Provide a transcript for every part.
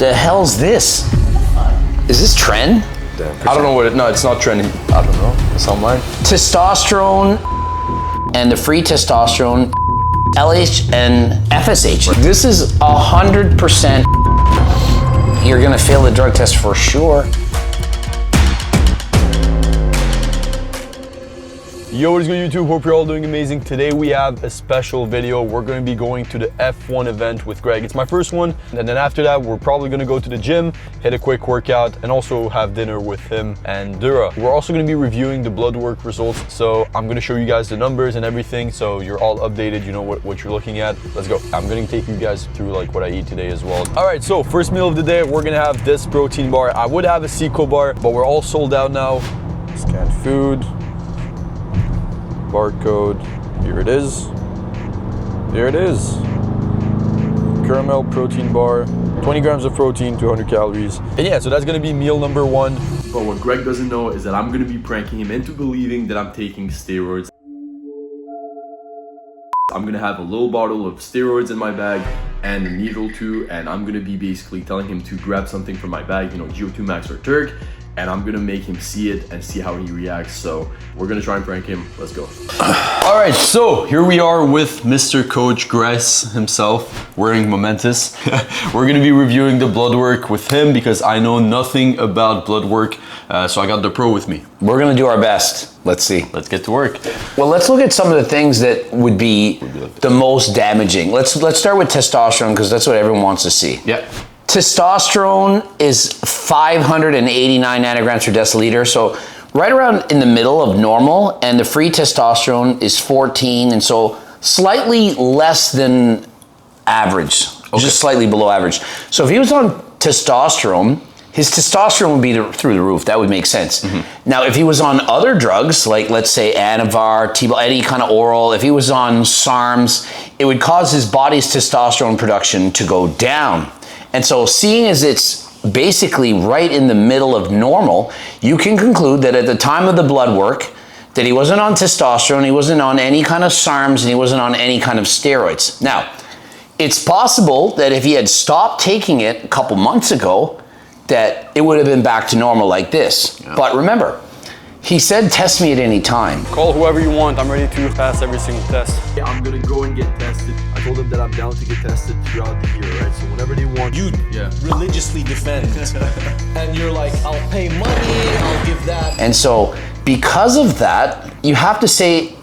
The hell's this? Is this Tren? I don't know what no, it's not Tren. I don't know. It's online. Testosterone and the free testosterone, LH and FSH. This is 100%. You're gonna fail the drug test for sure. Yo, what is good YouTube? Hope you're all doing amazing. Today we have a special video. We're going to be going to the F1 event with Greg. It's my first one. And then after that, we're probably going to go to the gym, hit a quick workout, and also have dinner with him and Dura. We're also going to be reviewing the Bloodwork results. So I'm going to show you guys the numbers and everything. So you're all updated, you know what you're looking at. Let's go. I'm going to take you guys through like what I eat today as well. All right, so first meal of the day, we're going to have this protein bar. I would have a Seco bar, but we're all sold out now. Scan food. Barcode, here it is. There it is. Caramel protein bar, 20 grams of protein, 200 calories. And yeah, so that's gonna be meal number one. But what Greg doesn't know is that I'm gonna be pranking him into believing that I'm taking steroids. I'm gonna have a little bottle of steroids in my bag and a needle too, and I'm gonna be basically telling him to grab something from my bag, you know, GO2 Max or Turk, and I'm gonna make him see it and see how he reacts. So we're gonna try and prank him. Let's go. All right, so here we are with Mr. Coach Gress himself, wearing Momentus. We're gonna be reviewing the Bloodwork with him because I know nothing about Bloodwork, so I got the pro with me. We're gonna do our best. Let's see. Let's get to work. Well, let's look at some of the things that would be the most damaging. Let's start with testosterone because that's what everyone wants to see. Yeah. Testosterone is 589 nanograms per deciliter, so right around in the middle of normal, and the free testosterone is 14, and so slightly less than average, just slightly below average. So if he was on testosterone, his testosterone would be through the roof. That would make sense. Now, if he was on other drugs, like let's say Anavar, any kind of oral, if he was on SARMs, it would cause his body's testosterone production to go down. And so seeing as it's basically right in the middle of normal, you can conclude that at the time of the blood work, that he wasn't on testosterone, he wasn't on any kind of SARMs, and he wasn't on any kind of steroids. Now, it's possible that if he had stopped taking it a couple months ago, that it would have been back to normal like this. Yeah. But remember, he said, test me at any time. Call whoever you want. I'm ready to pass every single test. Yeah, I'm gonna go and get tested. I told them that I'm down to get tested throughout the year, right? So whenever they want. You religiously defend. And you're like, I'll pay money, I'll give that. And so because of that, you have to say,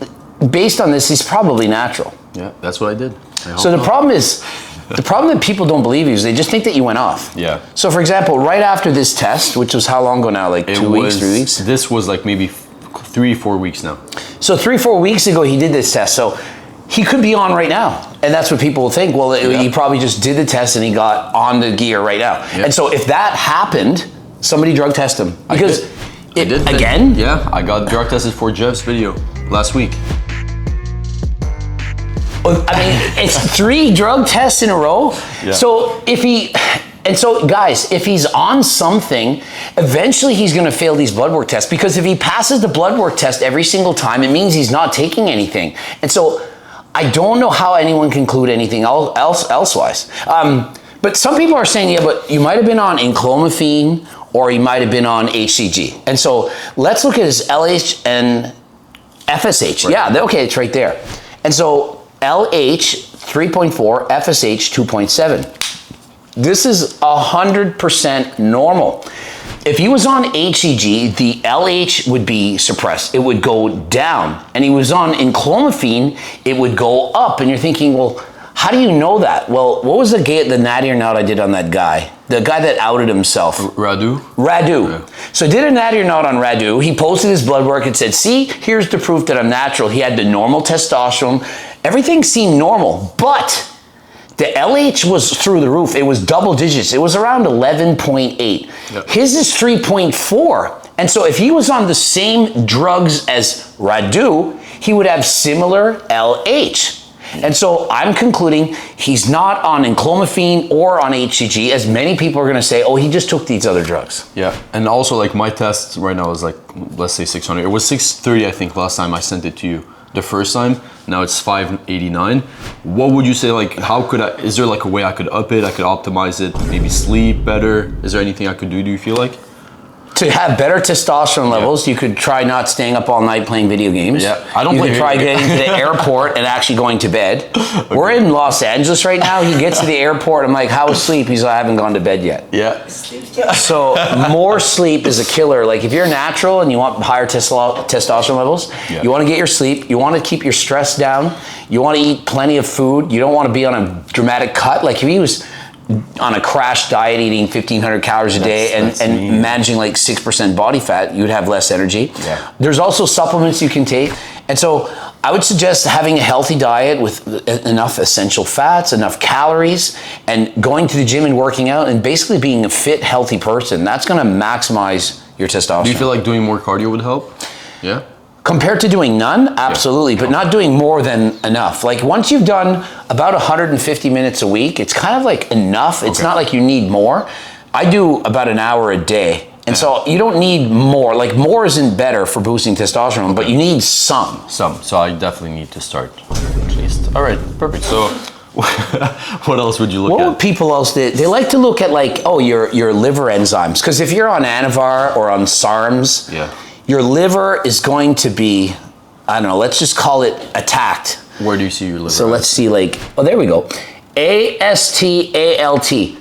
based on this, he's probably natural. Yeah, that's what I did. So the problem is, the problem that people don't believe you is they just think that you went off. Yeah. So for example, right after this test, which was how long ago now? Like 2 weeks, 3 weeks? This was like maybe 3-4 weeks now. So 3-4 weeks ago, he did this test. So he could be on right now. And that's what people will think. Well, he probably just did the test and he got on the gear right now. Yeah. And so if that happened, somebody drug test him. Because I did. Again? Yeah, I got drug tested for Jeff's video last week. I mean, it's 3 drug tests in a row. Yeah. So guys, if he's on something, eventually he's gonna fail these blood work tests, because if he passes the blood work test every single time, it means he's not taking anything. And so I don't know how anyone can conclude anything elsewise. But some people are saying, yeah, but you might have been on enclomiphene or you might have been on HCG. And so let's look at his LH and FSH. Right. Yeah, okay, it's right there. And so LH 3.4, FSH 2.7. This is 100% normal. If he was on HCG, the LH would be suppressed. It would go down. And he was on enclomiphene, it would go up. And you're thinking, well, how do you know that? Well, what was the natty or not I did on that guy? The guy that outed himself. Radu? Radu. Yeah. So I did a natty or not on Radu. He posted his blood work and said, see, here's the proof that I'm natural. He had the normal testosterone. Everything seemed normal, but the LH was through the roof. It was double digits. It was around 11.8. Yep. His is 3.4. And so if he was on the same drugs as Radu, he would have similar LH. And so I'm concluding he's not on enclomiphene or on HCG, as many people are going to say, oh, he just took these other drugs. Yeah, and also like my test right now is like, let's say 600. It was 630, I think, last time I sent it to you. the first time. Now it's 589. What would you say, like, how could I, is there like a way I could up it? I could optimize it, maybe sleep better. Is there anything I could do you feel like? To have better testosterone levels, you could try not staying up all night playing video games. Yeah, I don't. You could try getting to the airport and actually going to bed. Okay. We're in Los Angeles right now. He gets to the airport. I'm like, "How was sleep?" He's like, "I haven't gone to bed yet." Yeah. So more sleep is a killer. Like if you're natural and you want higher testosterone levels, you want to get your sleep. You want to keep your stress down. You want to eat plenty of food. You don't want to be on a dramatic cut. Like if he was on a crash diet eating 1,500 calories a day and managing like 6% body fat, you'd have less energy. Yeah. There's also supplements you can take. And so I would suggest having a healthy diet with enough essential fats, enough calories, and going to the gym and working out and basically being a fit, healthy person. That's going to maximize your testosterone. Do you feel like doing more cardio would help? Yeah. Compared to doing none, absolutely, but not doing more than enough. Like once you've done about 150 minutes a week, it's kind of like enough. It's not like you need more. I do about an hour a day. And so you don't need more. Like more isn't better for boosting testosterone, but you need some. So I definitely need to start at least. All right, perfect. So what else would you look at? What would people else do? They like to look at like, oh, your liver enzymes. Because if you're on Anavar or on SARMs, your liver is going to be, I don't know, let's just call it attacked. Where do you see your liver? So let's see like, oh, there we go. ASTALT.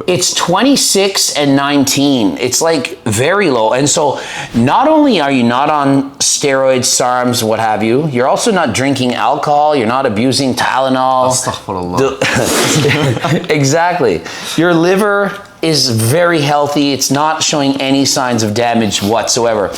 It's 26 and 19. It's like very low. And so not only are you not on steroids, SARMs, what have you, you're also not drinking alcohol. You're not abusing Tylenol. Astaghfirullah. Exactly. Your liver is very healthy. It's not showing any signs of damage whatsoever.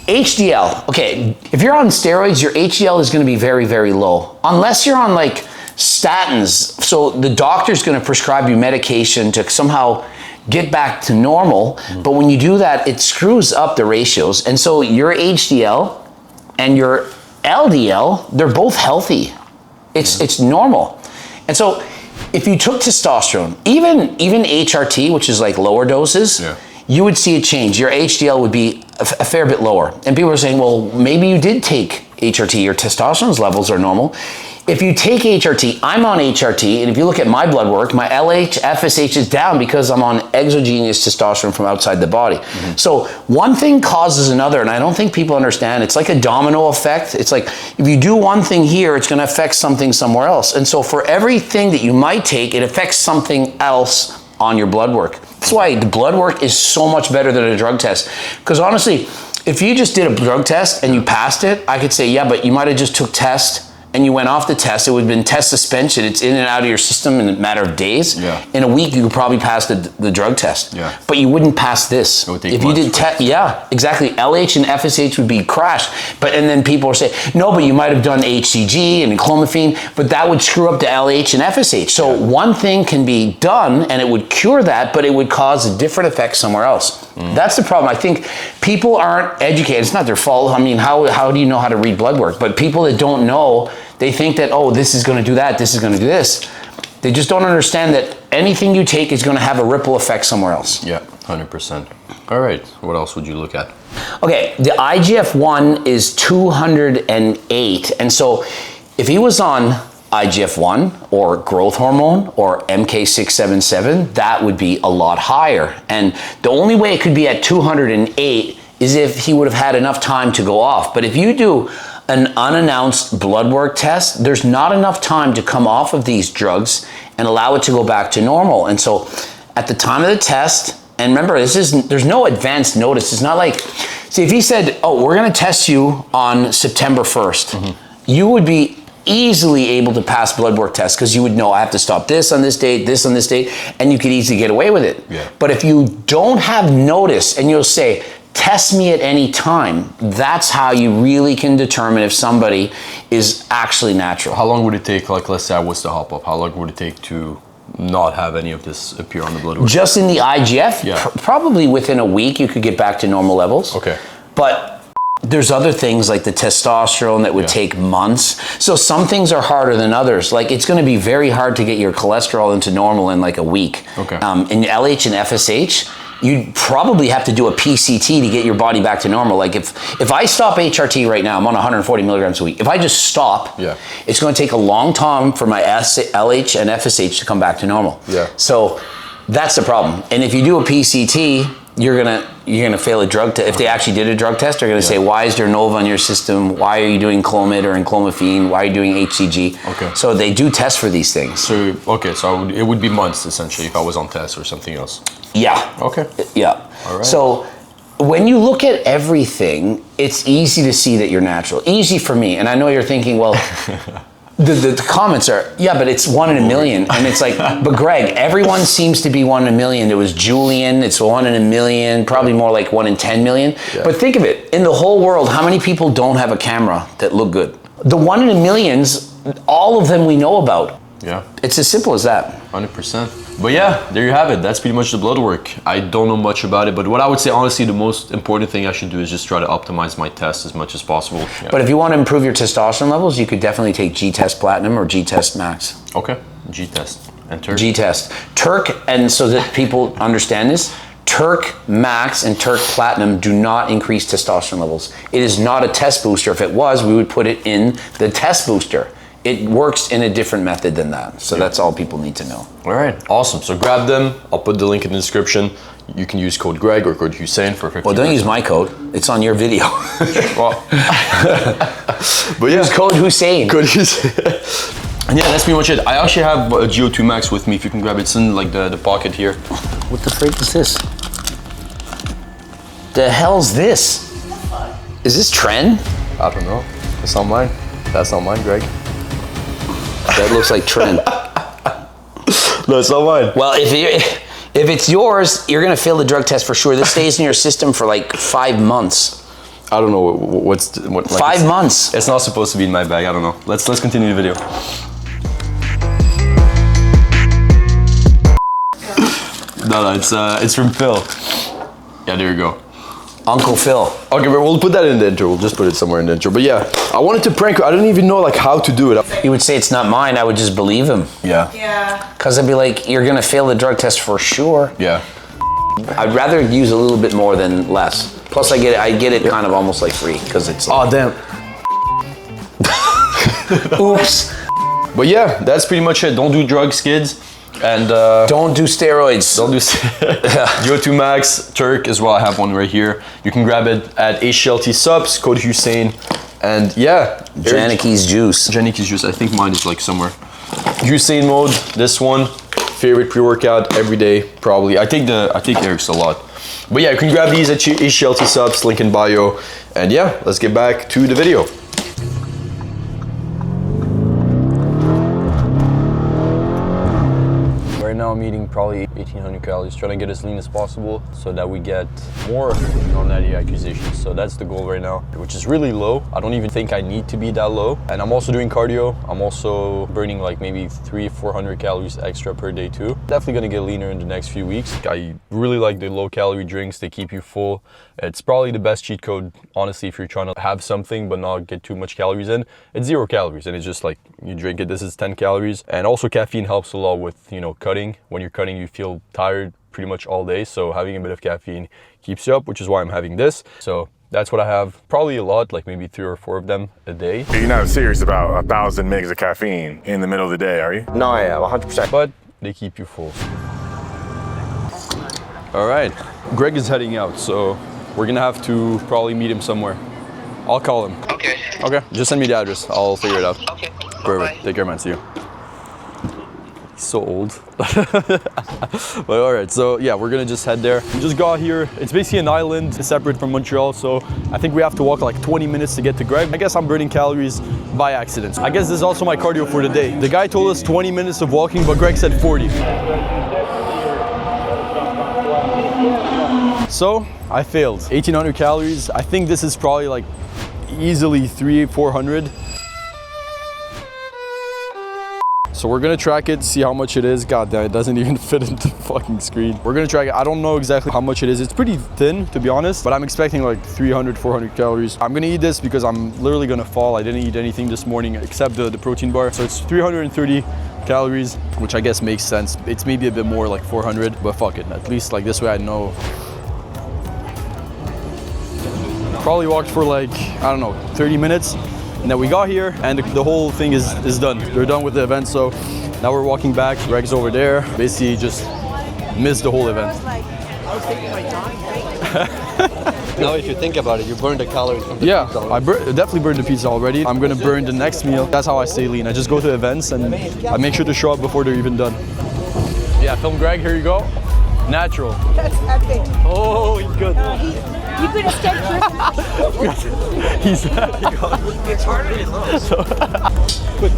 HDL. Okay, if you're on steroids, your HDL is going to be very, very low. Unless you're on like statins. So the doctor's going to prescribe you medication to somehow get back to normal. But when you do that, it screws up the ratios. And so your HDL and your LDL, they're both healthy. It's normal. And so if you took testosterone, even HRT, which is like lower doses, you would see a change. Your HDL would be a fair bit lower. And people are saying, well, maybe you did take HRT, your testosterone levels are normal. If you take HRT, I'm on HRT, and if you look at my blood work, my LH, FSH is down because I'm on exogenous testosterone from outside the body. So one thing causes another, and I don't think people understand. It's like a domino effect. It's like if you do one thing here, it's going to affect something somewhere else. And so for everything that you might take, it affects something else on your blood work. That's why the blood work is so much better than a drug test. Because honestly, if you just did a drug test and you passed it, I could say, yeah, but you might have just took test and you went off the test. It would have been test suspension. It's in and out of your system in a matter of days. In a week, you could probably pass the drug test. But you wouldn't pass this. If you did exactly. LH and FSH would be crashed. And then people are saying, no, but you might have done HCG and clomiphene, but that would screw up the LH and FSH. So one thing can be done and it would cure that, but it would cause a different effect somewhere else. That's the problem. I think people aren't educated. It's not their fault. I mean, how do you know how to read blood work? But people that don't know, they think that, oh, this is going to do that, this is going to do this. They just don't understand that anything you take is going to have a ripple effect somewhere else. Yeah, 100%. All right, what else would you look at? Okay, the IGF-1 is 208. And so if he was on IGF-1 or growth hormone or MK677, that would be a lot higher. And the only way it could be at 208 is if he would have had enough time to go off. But if you do an unannounced blood work test, there's not enough time to come off of these drugs and allow it to go back to normal. And so at the time of the test, and remember, there's no advance notice. It's not like, see, if he said, oh, we're gonna test you on September 1st, you would be easily able to pass blood work tests because you would know I have to stop this on this date, this on this date, and you could easily get away with it. But if you don't have notice and you'll say, test me at any time, that's how you really can determine if somebody is actually natural. How long would it take, like let's say I was to hop up, how long would it take to not have any of this appear on the blood work? Just in the IGF, probably within a week you could get back to normal levels. But there's other things like the testosterone that would take months. So some things are harder than others. Like it's going to be very hard to get your cholesterol into normal in like a week. In LH and FSH, you'd probably have to do a PCT to get your body back to normal. Like if I stop HRT right now, I'm on 140 milligrams a week. If I just stop, it's going to take a long time for my LH and FSH to come back to normal. So that's the problem. And if you do a PCT, you're gonna fail a drug test. If they actually did a drug test, they're gonna say, why is there Nova in your system? Why are you doing Clomid or enclomiphene? Why are you doing HCG? Okay. So they do test for these things. So it would be months essentially if I was on test or something else. Yeah. Okay. Yeah. All right. So when you look at everything, it's easy to see that you're natural. Easy for me. And I know you're thinking, well, the comments are, yeah, but it's 1 in a million. And it's like, but Greg, everyone seems to be 1 in a million. There was Julian, it's 1 in a million, probably more like 1 in 10 million. Yeah. But think of it, in the whole world, how many people don't have a camera that look good? The 1 in a millions, all of them we know about. Yeah. It's as simple as that. 100%. But yeah, there you have it. That's pretty much the blood work. I don't know much about it, but what I would say, honestly, the most important thing I should do is just try to optimize my test as much as possible. Yeah. But if you want to improve your testosterone levels, you could definitely take G-Test Platinum or G-Test Max. Okay, G-Test and Turk. G-Test. Turk, and so that people understand this, Turk Max and Turk Platinum do not increase testosterone levels. It is not a test booster. If it was, we would put it in the test booster. It works in a different method than that. So that's all people need to know. All right, awesome. So grab them. I'll put the link in the description. You can use code Greg or code Hussein for 50%. Well, don't use my code. It's on your video. Well, but yeah, use code Hussein. Code Hussein. And yeah, that's pretty much it. I actually have a GO2 Max with me. If you can grab it, it's in like the pocket here. What the freak is this? The hell's this? Is this Tren? I don't know. That's not mine. That's not mine, Greg. That looks like Tren. No, it's not mine. Well, if it's yours, you're gonna fail the drug test for sure. This stays in your system for like 5 months. I don't know what like 5 months. It's not supposed to be in my bag. I don't know. Let's continue the video. No, it's from Phil. Yeah, there you go. Uncle Phil. Okay, but we'll put that in the intro. We'll just put it somewhere in the intro. But yeah, I wanted to prank her. I didn't even know like how to do it. He would say it's not mine. I would just believe him. Yeah. Yeah. Because I'd be like, you're gonna fail the drug test for sure. Yeah. I'd rather use a little bit more than less. Plus, I get it kind of almost like free because it's. Like, Oh damn. oops. But yeah, that's pretty much it. Don't do drugs, kids. And don't do steroids. Don't do GO2 Max, Turk as well. I have one right here. You can grab it at HLT Subs, code Hussein. And yeah, Janicki's juice. Janicki's juice. I think mine is like somewhere. Hussein mode. This one, favorite pre-workout every day probably. I take Eric's a lot. But yeah, you can grab these at HLT Subs, link in bio. And yeah, let's get back to the video. Right now I'm eating probably 1800 calories, trying to get as lean as possible so that we get more non-natty accusations. So that's the goal right now, which is really low. I don't even think I need to be that low. And I'm also doing cardio. I'm also burning like maybe 300-400 calories extra per day too. Definitely gonna get leaner in the next few weeks. I really like the low calorie drinks. They keep you full. It's probably the best cheat code, honestly, if you're trying to have something but not get too much calories in. It's 0 calories and it's just like you drink it. This is 10 calories. And also caffeine helps a lot with, you know, cutting. When you're cutting, you feel tired pretty much all day. So having a bit of caffeine keeps you up, which is why I'm having this. So that's what I have. Probably a lot, like maybe 3 or 4 of them a day. You're not serious about 1,000 mgs of caffeine in the middle of the day, are you? No, I am 100%. But they keep you full. All right, Greg is heading out, so we're gonna have to probably meet him somewhere. I'll call him. Okay. Okay, just send me the address. I'll figure it out. Okay. Perfect. Bye-bye. Take care, man. See you. He's so old. But all right, so yeah, we're gonna just head there. We just got here. It's basically an island separate from Montreal, so I think we have to walk like 20 minutes to get to Greg. I guess I'm burning calories by accident. I guess this is also my cardio for the day. The guy told us 20 minutes of walking, but Greg said 40. So I failed. 1,800 calories. I think this is probably like easily 300-400. So we're gonna track it, see how much it is. God damn, it doesn't even fit into the fucking screen. We're gonna track it. I don't know exactly how much it is. It's pretty thin, to be honest, but I'm expecting like 300-400 calories. I'm gonna eat this because I'm literally gonna fall. I didn't eat anything this morning except the protein bar. So it's 330 calories, which I guess makes sense. It's maybe a bit more like 400, but fuck it. At least like this way I know. Probably walked for like, I don't know, 30 minutes. And then we got here and the whole thing is done. They're done with the event. So now we're walking back. Greg's over there. Basically just missed the whole event. I was thinking my dying, right? Now, if you think about it, you burn the calories from the Yeah, pizza. I definitely burned the pizza already. I'm gonna burn the next meal. That's how I stay lean. I just go to events and I make sure to show up before they're even done. Yeah, film Greg, here you go. Natural. That's epic. Oh, he's good. You could have stepped He's It's harder than those. quick.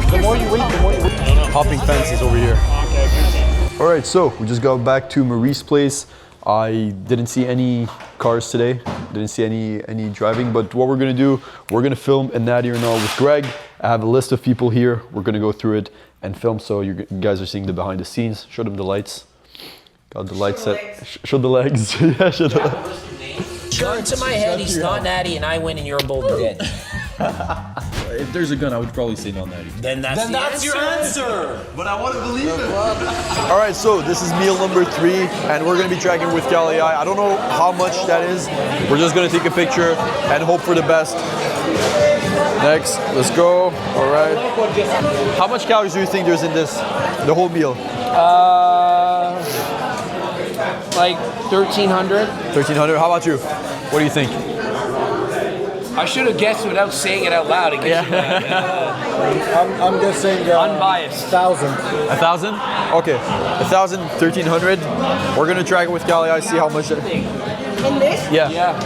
The more you wait, the more you wait. Hopping fences over here. All right, so we just got back to Marie's place. I didn't see any cars today. Didn't see any driving, but what we're gonna do, we're gonna film a Natty or Not with Greg. I have a list of people here. We're gonna go through it and film, so you guys are seeing the behind the scenes. Show them the lights. Got the lights set. Show the legs. Yeah, show the legs. Gun to my head, he's not Natty, and I win, and you're both dead. If there's a gun, I would probably say not Natty. Then that's your answer. But I want to believe it. All right, so this is meal number 3, and we're gonna be tracking with Cali. I don't know how much that is. We're just gonna take a picture and hope for the best. Next, let's go. All right. How much calories do you think there's in this, the whole meal? Like 1,300. 1,300. How about you? What do you think? I should have guessed without saying it out loud. I'm guessing Unbiased. 1,000. 1,000? Okay, 1,000, 1,300. We're gonna track it with Cali. I see how much. in this. Yeah. Yeah.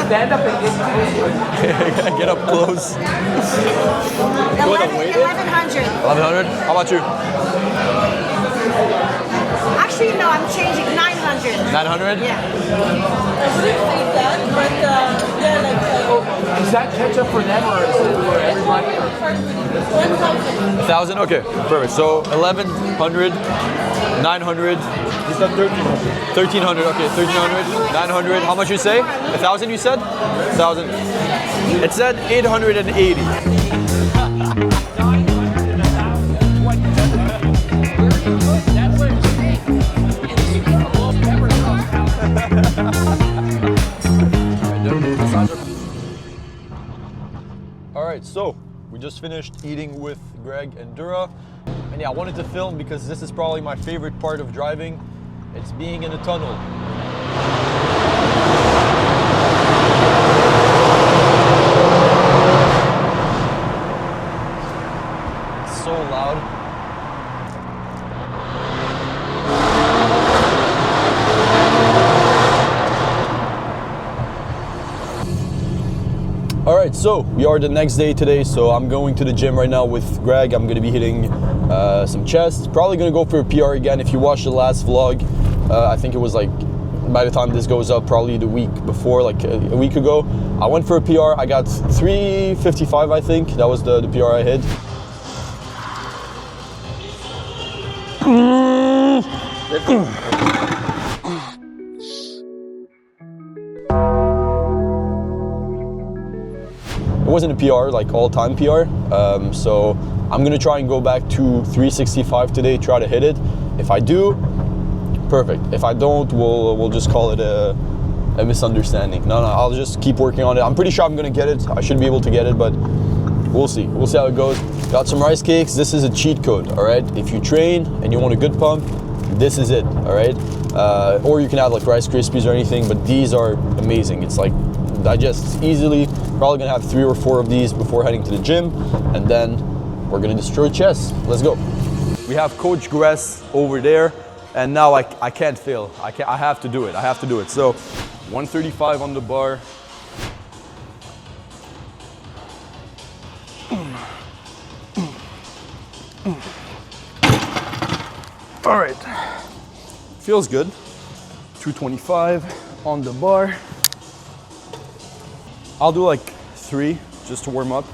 Stand up and get Get up close. 1,100. 1,100. How about you? Actually, no, I'm changing 900. 900. Yeah. Is that ketchup for them or is it for everybody? 1,000. Okay, perfect. So 1,100, 900. You said 1,300. 1,300. Okay, 1,300, 900. How much you say? 1,000. You said? 1,000. It said 880. All right, so we just finished eating with Greg and Dura. And yeah, I wanted to film because this is probably my favorite part of driving. It's being in a tunnel. It's so loud. All right, so we are the next day today, so I'm going to the gym right now with Greg. I'm gonna be hitting some chest. Probably gonna go for a PR again. If you watched the last vlog, I think it was like, by the time this goes up, probably the week before, like a week ago, I went for a PR. I got 355, I think. That was the PR I hit. It wasn't a PR, like all-time PR, so I'm gonna try and go back to 365 today, try to hit it. If I do, perfect. If I don't, we'll just call it a misunderstanding. No, I'll just keep working on it. I'm pretty sure I'm gonna get it. I should be able to get it, but we'll see. We'll see how it goes. Got some rice cakes. This is a cheat code, all right? If you train and you want a good pump, this is it, all right? Or you can add like Rice Krispies or anything, but these are amazing. It's like digests easily. Probably gonna have 3 or 4 of these before heading to the gym, and then we're gonna destroy chest. Let's go. We have Coach Gress over there, and now I can't fail. I have to do it. I have to do it. So 135 on the bar. All right, feels good. 225 on the bar. I'll do like 3 just to warm up.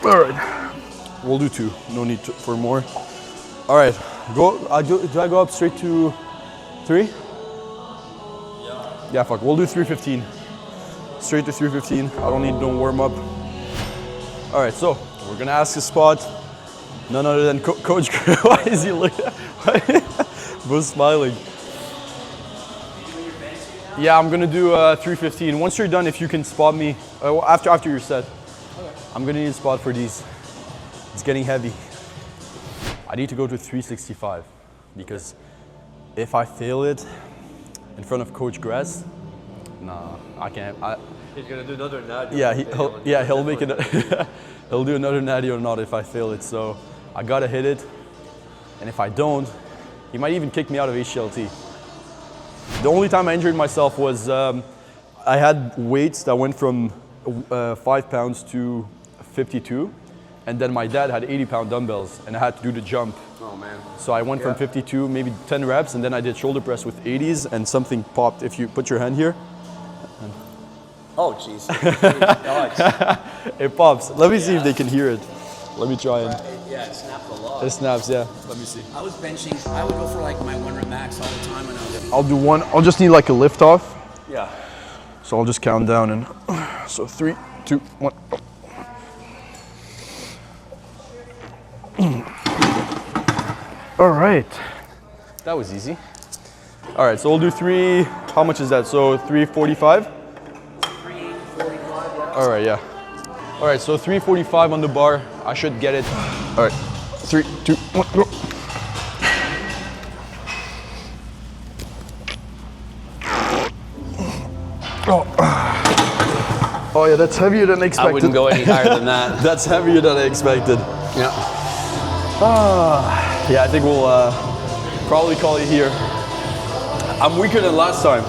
All right, we'll do 2. No need for more. All right, go. Do I go up straight to 3? Yeah. Yeah, fuck. We'll do 315. Straight to 315. I don't need no warm up. All right, so we're gonna ask a spot. None other than Coach. Why is he looking? Bo's smiling. Yeah, I'm gonna do 315. Once you're done, if you can spot me after you're set. Okay. I'm gonna need a spot for these. It's getting heavy. I need to go to 365 because if I fail it in front of Coach Gress, nah, I can't. He's gonna do another natty. Yeah, he'll make it. He'll do another natty or not if I fail it. So I gotta hit it, and if I don't, he might even kick me out of HLT. The only time I injured myself was I had weights that went from 5 pounds to 52, and then my dad had 80-pound dumbbells, and I had to do the jump. Oh man. So I went from 52, maybe 10 reps, and then I did shoulder press with 80s, and something popped. If you put your hand here. Oh, jeez. It pops. Let me see if they can hear it. Let me try and. Yeah, it snapped a lot. It snaps, yeah. Let me see. I was benching. I would go for like my 1 rep max all the time when I was. I'll do one. I'll just need like a lift off. Yeah. So I'll just count down and. So 3, 2, 1. All right. That was easy. All right, so we'll do 3. How much is that? So 345? 345. All right, yeah. All right, so 345 on the bar. I should get it. All right, 3, 2, 1, go. Oh yeah, that's heavier than expected. I wouldn't go any higher than that. That's heavier than I expected. Yeah. Yeah, I think we'll probably call it here. I'm weaker than last time.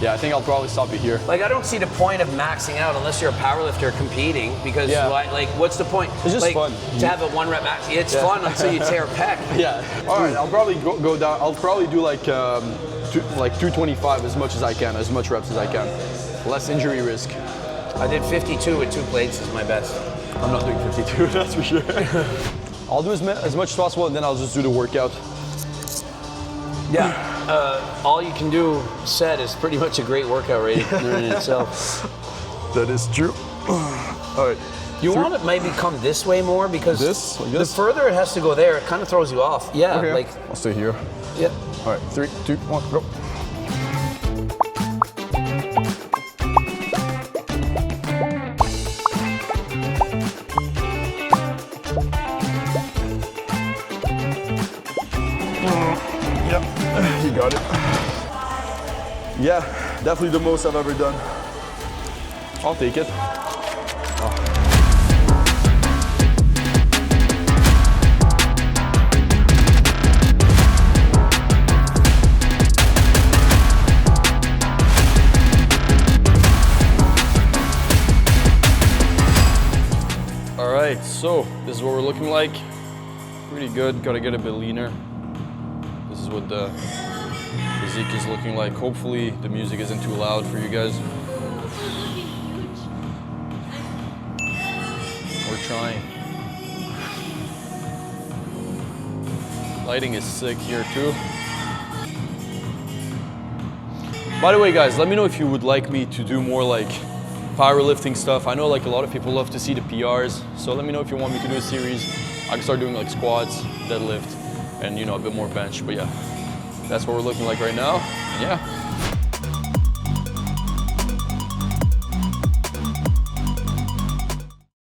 Yeah, I think I'll probably stop it here. Like, I don't see the point of maxing out unless you're a powerlifter competing, because like, what's the point? It's just like, fun. To have a 1 rep max. It's fun until you tear a pec. Yeah. All right, I'll probably go down. I'll probably do like 225 as much as I can, as much reps as I can. Less injury risk. I did 52 with 2 plates is my best. I'm not doing 52, that's for sure. I'll do as much as possible, and then I'll just do the workout. Yeah. All you can do set is pretty much a great workout rate in itself. That is true. All right. You want to maybe come this way more, because this? Like the this? further it has to go there, it kind of throws you off. Yeah. Okay. Like. I'll stay here. Yeah. All right. 3, 2, 1, go. You got it. Yeah, definitely the most I've ever done. I'll take it. All right, so this is what we're looking like. Pretty good, gotta get a bit leaner. This is what the physique is looking like. Hopefully the music isn't too loud for you guys. We're trying. Lighting is sick here too. By the way guys, let me know if you would like me to do more like powerlifting stuff. I know like a lot of people love to see the PRs, so let me know if you want me to do a series. I can start doing like squats, deadlift, and you know, a bit more bench. But yeah, that's what we're looking like right now. Yeah.